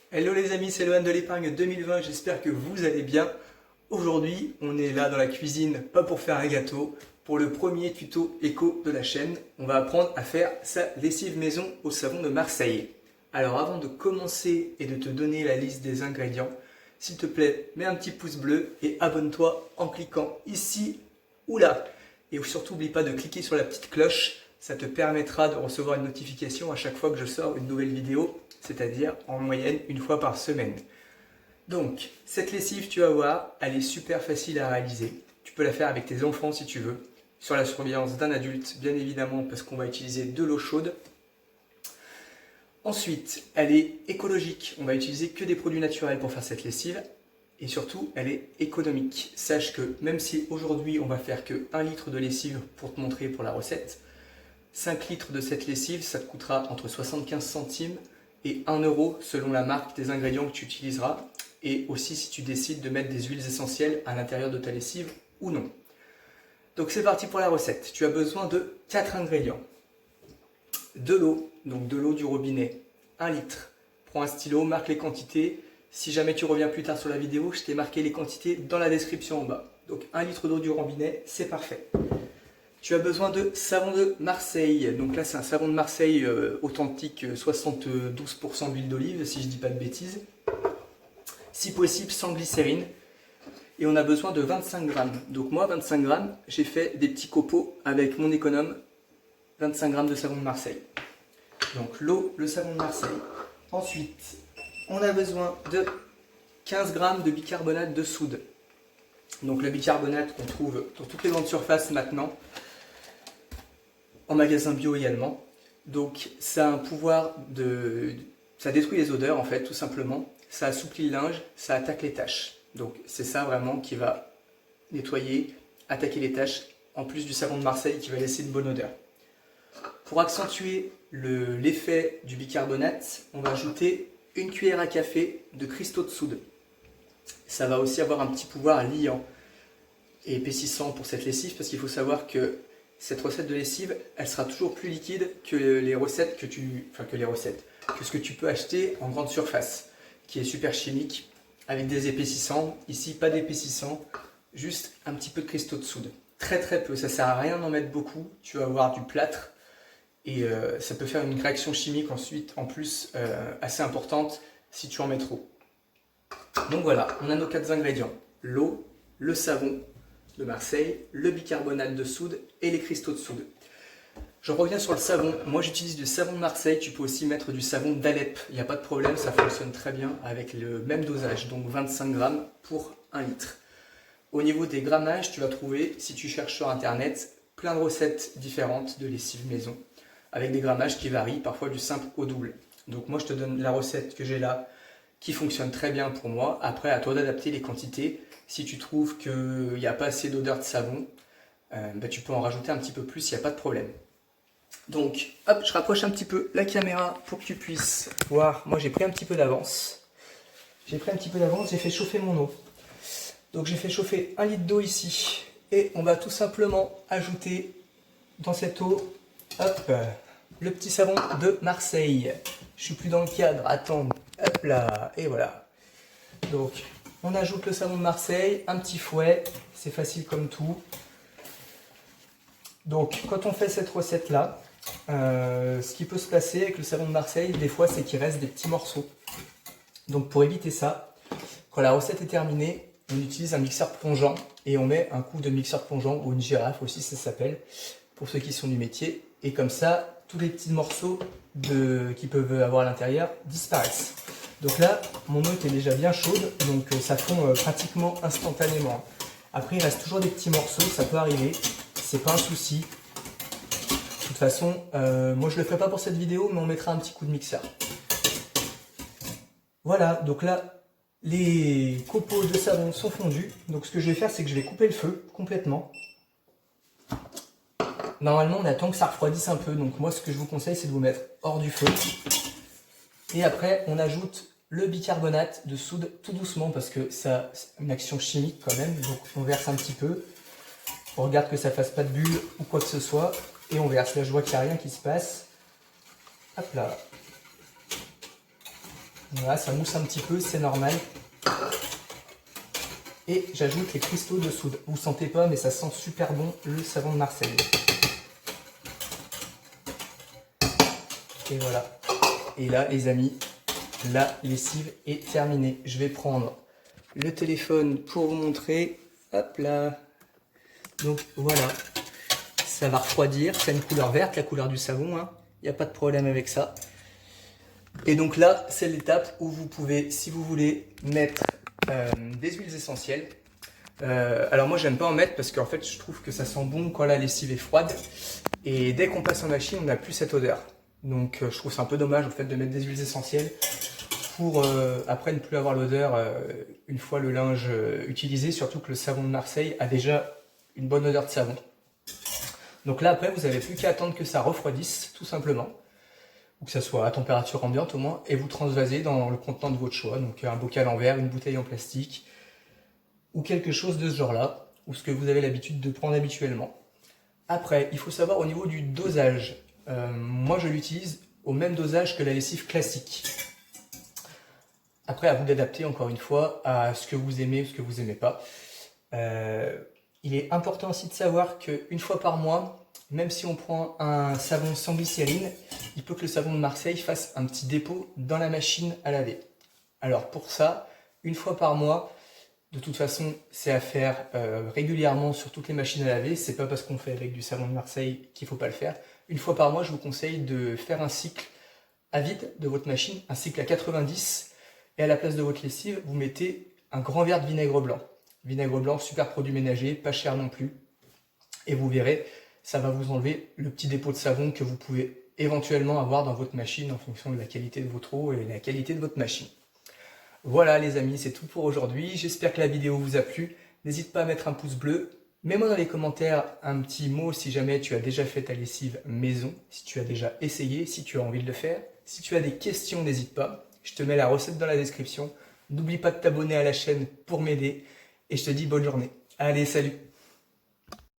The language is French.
Hello les amis, c'est Lohan de l'épargne 2020, j'espère que vous allez bien. Aujourd'hui, on est là dans la cuisine, pas pour faire un gâteau, pour le premier tuto éco de la chaîne. On va apprendre à faire sa lessive maison au savon de Marseille. Alors avant de commencer et de te donner la liste des ingrédients, s'il te plaît, mets un petit pouce bleu et abonne-toi en cliquant ici ou là. Et surtout, n'oublie pas de cliquer sur la petite cloche, ça te permettra de recevoir une notification à chaque fois que je sors une nouvelle vidéo, c'est-à-dire en moyenne une fois par semaine. Donc, cette lessive, tu vas voir, elle est super facile à réaliser. Tu peux la faire avec tes enfants si tu veux, sur la surveillance d'un adulte, bien évidemment, parce qu'on va utiliser de l'eau chaude. Ensuite, elle est écologique. On va utiliser que des produits naturels pour faire cette lessive. Et surtout, elle est économique. Sache que même si aujourd'hui, on va faire que 1 litre de lessive pour te montrer pour la recette, 5 litres de cette lessive, ça te coûtera entre 75 centimes et 1 euro selon la marque des ingrédients que tu utiliseras. Et aussi si tu décides de mettre des huiles essentielles à l'intérieur de ta lessive ou non. Donc c'est parti pour la recette. Tu as besoin de 4 ingrédients. De l'eau, donc de l'eau du robinet, 1 litre. Prends un stylo, marque les quantités. Si jamais tu reviens plus tard sur la vidéo, je t'ai marqué les quantités dans la description en bas. Donc 1 litre d'eau du robinet, c'est parfait. Tu as besoin de savon de Marseille. Donc là, c'est un savon de Marseille authentique, 72% d'huile d'olive, si je dis pas de bêtises. Si possible, sans glycérine. Et on a besoin de 25 grammes. Donc moi, 25 grammes, j'ai fait des petits copeaux avec mon économe. 25 grammes de savon de Marseille. Donc l'eau, le savon de Marseille. Ensuite, on a besoin de 15 grammes de bicarbonate de soude. Donc le bicarbonate qu'on trouve dans toutes les grandes surfaces maintenant, en magasin bio également. Donc ça a un pouvoir de... ça détruit les odeurs en fait, tout simplement. Ça assouplit le linge, ça attaque les taches. Donc c'est ça vraiment qui va nettoyer, attaquer les taches, en plus du savon de Marseille qui va laisser une bonne odeur. Pour accentuer l'effet du bicarbonate, on va ajouter 1 cuillère à café de cristaux de soude. Ça va aussi avoir un petit pouvoir liant et épaississant pour cette lessive parce qu'il faut savoir que cette recette de lessive, elle sera toujours plus liquide que les recettes que ce que tu peux acheter en grande surface, qui est super chimique, avec des épaississants. Ici, pas d'épaississant, juste un petit peu de cristaux de soude. Très très peu, ça sert à rien d'en mettre beaucoup, tu vas avoir du plâtre et ça peut faire une réaction chimique ensuite, en plus, assez importante si tu en mets trop. Donc voilà, on a nos 4 ingrédients, l'eau, le savon de Marseille, le bicarbonate de soude et les cristaux de soude. Je reviens sur le savon. Moi j'utilise du savon de Marseille, tu peux aussi mettre du savon d'Alep, il n'y a pas de problème, ça fonctionne très bien avec le même dosage, donc 25 grammes pour 1 litre. Au niveau des grammages, tu vas trouver, si tu cherches sur internet, plein de recettes différentes de lessive maison, avec des grammages qui varient, parfois du simple au double. Donc moi je te donne la recette que j'ai là, qui fonctionne très bien pour moi. Après, à toi d'adapter les quantités. Si tu trouves qu'il n'y a pas assez d'odeur de savon, tu peux en rajouter un petit peu plus, il n'y a pas de problème. Donc, hop, je rapproche un petit peu la caméra pour que tu puisses voir. Moi, j'ai pris un petit peu d'avance. J'ai fait chauffer mon eau. Donc, j'ai fait chauffer 1 litre d'eau ici. Et on va tout simplement ajouter dans cette eau, hop, le petit savon de Marseille. Je suis plus dans le cadre, attends. Hop là, et voilà. Donc, on ajoute le savon de Marseille, un petit fouet, c'est facile comme tout. Donc, quand on fait cette recette-là, ce qui peut se passer avec le savon de Marseille, des fois, c'est qu'il reste des petits morceaux. Donc, pour éviter ça, quand la recette est terminée, on utilise un mixeur plongeant et on met un coup de mixeur plongeant ou une girafe aussi, ça s'appelle, pour ceux qui sont du métier. Et comme ça, tous les petits morceaux qui peuvent avoir à l'intérieur disparaissent. Donc là, mon eau était déjà bien chaude, donc ça fond pratiquement instantanément. Après, il reste toujours des petits morceaux, ça peut arriver, c'est pas un souci. De toute façon, moi je le ferai pas pour cette vidéo, mais on mettra un petit coup de mixeur. Voilà, donc là, les copeaux de savon sont fondus. Donc ce que je vais faire, c'est que je vais couper le feu complètement. Normalement, on attend que ça refroidisse un peu. Donc moi, ce que je vous conseille, c'est de vous mettre hors du feu. Et après, on ajoute le bicarbonate de soude tout doucement parce que ça a une action chimique quand même. Donc on verse un petit peu. On regarde que ça fasse pas de bulles ou quoi que ce soit. Et on verse. Là, je vois qu'il n'y a rien qui se passe. Hop là. Voilà, ça mousse un petit peu, c'est normal. Et j'ajoute les cristaux de soude. Vous ne sentez pas, mais ça sent super bon le savon de Marseille. Et voilà. Et là, les amis, la lessive est terminée. Je vais prendre le téléphone pour vous montrer. Hop là. Donc voilà. Ça va refroidir. C'est une couleur verte, la couleur du savon. Hein. Il n'y a pas de problème avec ça. Et donc là, c'est l'étape où vous pouvez, si vous voulez, mettre des huiles essentielles. Alors moi, j'aime pas en mettre parce qu'en fait, je trouve que ça sent bon quand la lessive est froide. Et dès qu'on passe en machine, on n'a plus cette odeur. Donc je trouve c'est un peu dommage au fait de mettre des huiles essentielles pour après ne plus avoir l'odeur une fois le linge utilisé. Surtout que le savon de Marseille a déjà une bonne odeur de savon. Donc là, après, vous n'avez plus qu'à attendre que ça refroidisse, tout simplement. Ou que ça soit à température ambiante au moins, et vous transvasez dans le contenant de votre choix, donc un bocal en verre, une bouteille en plastique, ou quelque chose de ce genre-là, ou ce que vous avez l'habitude de prendre habituellement. Après, il faut savoir au niveau du dosage. Moi, je l'utilise au même dosage que la lessive classique. Après, à vous d'adapter encore une fois à ce que vous aimez ou ce que vous n'aimez pas. Il est important aussi de savoir qu'une fois par mois, même si on prend un savon sans glycérine, il peut que le savon de Marseille fasse un petit dépôt dans la machine à laver. Alors pour ça, une fois par mois, de toute façon, c'est à faire régulièrement sur toutes les machines à laver. C'est pas parce qu'on fait avec du savon de Marseille qu'il ne faut pas le faire. Une fois par mois, je vous conseille de faire un cycle à vide de votre machine, un cycle à 90, et à la place de votre lessive, vous mettez un grand verre de vinaigre blanc. Vinaigre blanc, super produit ménager, pas cher non plus. Et vous verrez, ça va vous enlever le petit dépôt de savon que vous pouvez éventuellement avoir dans votre machine en fonction de la qualité de votre eau et de la qualité de votre machine. Voilà les amis, c'est tout pour aujourd'hui. J'espère que la vidéo vous a plu. N'hésite pas à mettre un pouce bleu. Mets-moi dans les commentaires un petit mot si jamais tu as déjà fait ta lessive maison, si tu as déjà essayé, si tu as envie de le faire. Si tu as des questions, n'hésite pas. Je te mets la recette dans la description. N'oublie pas de t'abonner à la chaîne pour m'aider. Et je te dis bonne journée. Allez, salut!